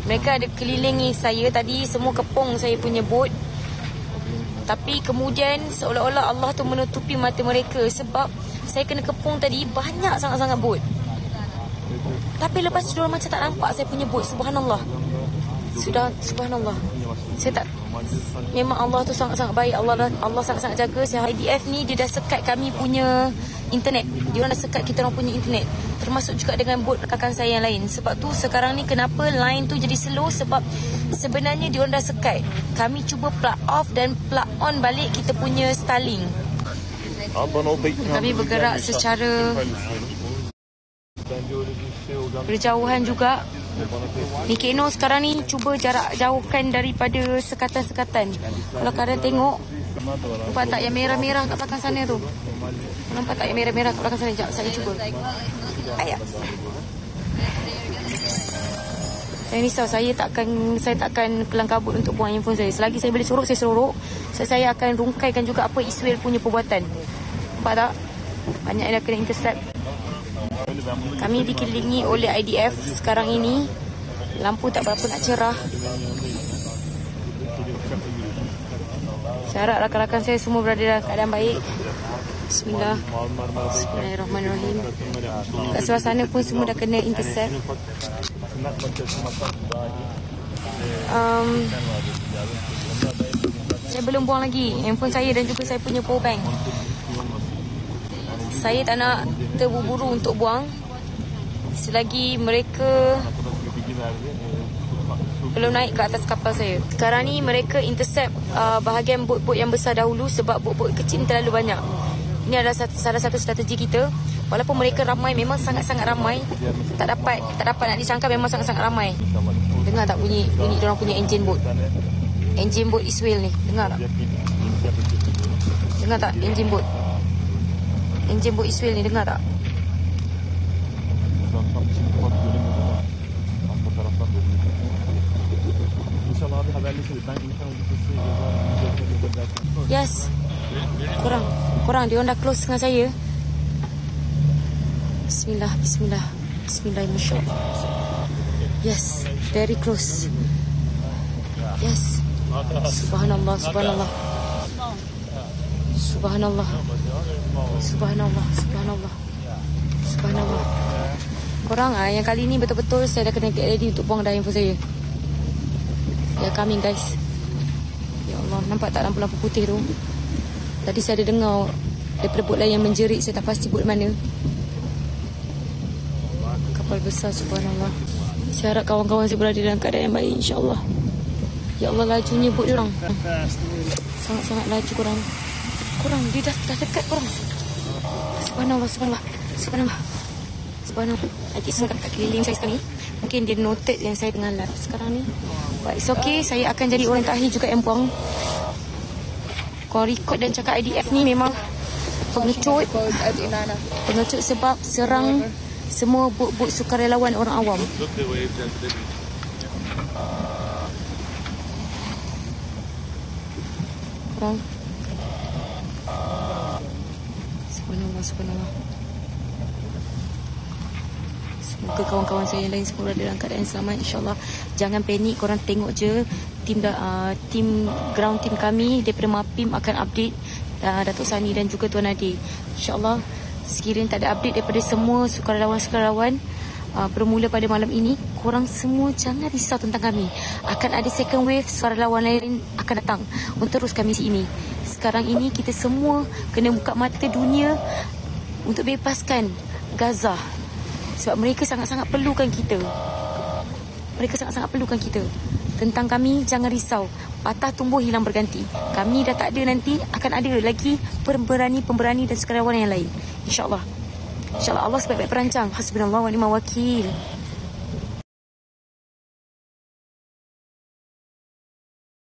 Mereka ada kelilingi saya tadi, semua kepung saya punya bot. Tapi kemudian seolah-olah Allah tu menutupi mata mereka sebab saya kena kepung tadi banyak sangat-sangat bot. Tapi lepas tu diorang macam tak nampak saya punya bot. Subhanallah. Subhanallah. Saya tak, memang Allah tu sangat-sangat baik. Allah sangat-sangat jaga. IDF ni dia dah sekat kami punya internet. Diorang dah sekat kita orang punya internet. Termasuk juga dengan bot rakan saya yang lain. Sebab tu sekarang ni kenapa line tu jadi slow, sebab sebenarnya diorang dah sekat. Kami cuba plug off dan plug on balik kita punya Starlink. Kami bergerak secara berjauhan juga. Mikeno sekarang ni cuba jarak jauhkan daripada sekatan-sekatan. Kalau kalian tengok, nampak tak yang merah-merah kat belakang sana tu? Nampak tak yang merah-merah kat belakang sana? Sekejap, saya cuba. Ayah. Saya risau, saya takkan kelang kabut untuk buang handphone saya. Selagi saya boleh sorok, saya sorok. Saya akan rungkaikan juga apa Israel punya perbuatan. Nampak tak? Banyak yang dah kena intercept. Kami dikelilingi oleh IDF sekarang ini. Lampu tak berapa nak cerah. Saya harap rakan-rakan saya semua berada dalam keadaan baik. Bismillahirrahmanirrahim. Kat sebelah sana pun semua dah kena intercept. Saya belum buang lagi handphone saya dan juga saya punya power bank. Saya tak nak terburu-buru untuk buang selagi mereka belum naik ke atas kapal saya. Sekarang ni mereka intercept bahagian bot-bot yang besar dahulu sebab bot-bot kecil terlalu banyak. Ini adalah salah satu strategi kita. Walaupun mereka ramai, memang sangat-sangat ramai. Tak dapat nak disangka, memang sangat-sangat ramai. Dengar tak bunyi diorang punya engine boat? Engine boat Israel ni, dengar tak? Dengar tak engine boat? Engine boat Israel ni, dengar tak? Yes. Korang dia orang dah close dengan saya. Bismillahirrahmanirrahim. Yes, very close. Yes. Subhanallah. Korang yang kali ni betul-betul saya dah kena get ready untuk buang dah handphone saya. They are coming, guys. Ya Allah, nampak tak lampu-lampu putih tu? Tadi saya ada dengar daripada bot lain yang menjerit. Saya tak pasti bot mana. Kapal besar, subhanallah. Saya harap kawan-kawan saya berada dalam keadaan yang baik, insyaAllah. Ya Allah, lajunya bot diorang. Sangat-sangat laju korang. Korang, dia dah dekat korang. Subhanallah. Lagi sangat kat keliling saya sekarang ni. Mungkin dia noted yang saya tengah live sekarang ni. But it's okay, saya akan jadi orang terakhir juga yang buang. Kau record dan cakap IDF ni memang pengecut sebab serang semua bot-bot sukarelawan orang awam. Korang, subhanallah. Semoga kawan-kawan saya yang lain semua berada dalam keadaan selamat, insyaAllah. Jangan panik, korang tengok je. Tim ground team kami daripada MAPIM akan update Datuk Sani dan juga Tuan Nadir. InsyaAllah, sekiranya tak ada update daripada semua sukarelawan bermula pada malam ini, korang semua jangan risau tentang kami. Akan ada second wave, sukarelawan lain akan datang menteruskan misi ini. Sekarang ini kita semua kena buka mata dunia untuk bebaskan Gaza. Sebab mereka sangat-sangat perlukan kita. Tentang kami, jangan risau. Patah tumbuh hilang berganti. Kami dah tak ada, nanti akan ada lagi pemberani dan sukarelawan yang lain. InsyaAllah. InsyaAllah Allah sebaik-baik perancang. Hasbunallah wa ni'mal wakil.